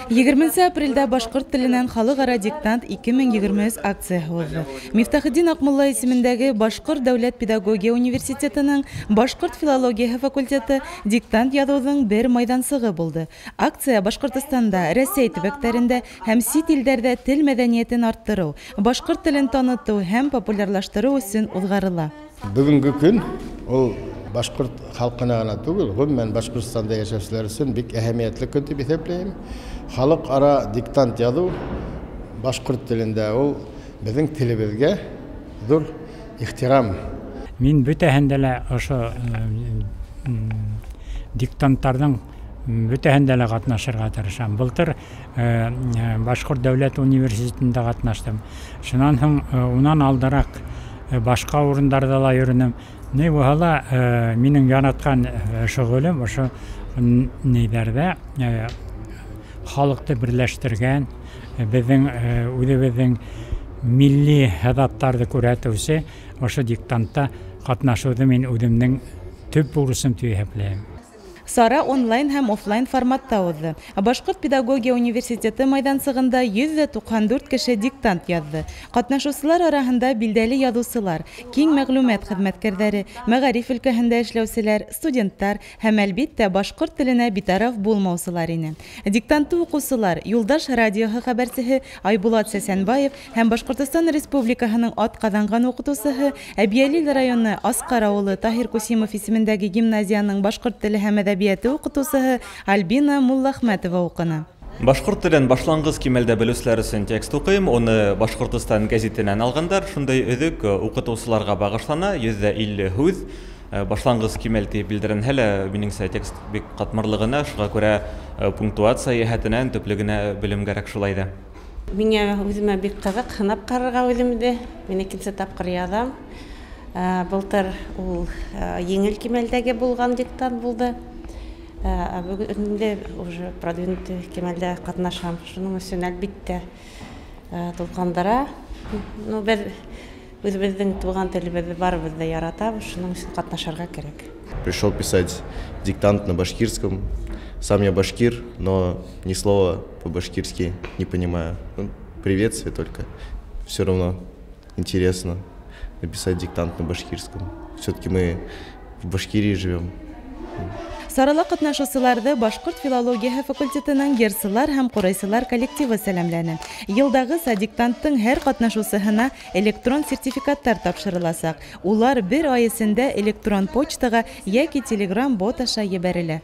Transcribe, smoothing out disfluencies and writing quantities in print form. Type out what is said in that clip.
20 апрельдә башкорт теленнән халыкара диктант 2023 акциясы узды. Мифтахетдин Акмулла исемендәге Башкорт дәүләт педагогия университетының башкорт филология факультеты диктант язуның бер майдансыгы булды. Акция Башкортстанда, Россия төбәкләрендә һәм чит илләрдә тел мәдәниятен арттыру, башкорт телен таныту һәм популярлаштыру өчен узгарыла. Бүгенге көн ул башкорт халкына гына түгел, гомумән Башкортстанда яшәүчеләр өчен бик әһәмиятле көн дип исәпләйм. Халыкара диктант язу башкорт телендә ул безнең телебезгә зур ихтирам. Мин бөтәһендә лә ошо диктантларның бөтәһендә лә катнашырга тырышам. Былтыр Башкорт дәүләт университетында катнаштым. Шуннан соң унан алдарак башка урындарда ла йөренем. Не була минең яраткан шөгылем ошо ниләрдә халыкты берләштергән, безнең үзебезнең милли хәзатларны күрсәтүче ошо диктантта катнашуды мин үземнең төп бурычым дип исәпләйм. Сара онлайн һәм офлайн форматта узды. Башкорт педагогия университеты майдансыгында 194 кеше диктант язды. Катнашучылар арасында билдәле язучылар, киң мәгълүмат хезмәткәрләре, мәгариф өлкәһендә эшләүчеләр, студентлар һәм әлбиттә башкорт теленә битараф булмаучылар ине. Диктантты укучылар Юлдаш радиоһы хәбәрчесе Айбулат Сәсәнбаев һәм Башкортстан Республикаһының атказанган укытучысы Әбиялил районы Аскар авылы Таһир Кусимов исемендәге гимназияның башкорт теле һәм әдәбияты укытучысы Альбина Муллахмәтова укыны. Башкорт телен башлангыч кимәлдә белүчеләр өчен текст укыйм. Оны Башкортстан гәзитеннән алгандар. Шундай өзек укытучыларга багышлана 150 һүз. Башлангыч кимәл дип белдерен һәлә минеңсә текст бик катмарлыгына, шуңа күрә пунктуация яһәтеннән төплегенә белем кирәк шулай да. Миңа үземә бик кызык, хынап карарга үземдә. Мин икенче тапкыр язам. Былтыр ул еңел кимәлдәге булган диктант булды. Бүгенде уже продвинутый кимәлдә катнашам. Шуның өчен әлбиттә тулкандыра. Бер үзебезнең туган телебезне барыбыз да яратабыз, шуның өчен катнашырга кирәк. Пришел писать диктант на башкирском. Сам я башкир, но ни слова по-башкирски не понимаю. Приветствие только. Все равно интересно написать диктант на башкирском. Все-таки мы в Башкирии живем. Сарала катнашучыларды Башкорт филология факультетының герсылар һәм курайсылар коллективы сәламләне. Елдагы диктанттың һәр катнашучысына электрон сертификаттар тапшырылачак. Улар бер ай эчендә электрон почтага яки телеграм бот аша җибәрелә.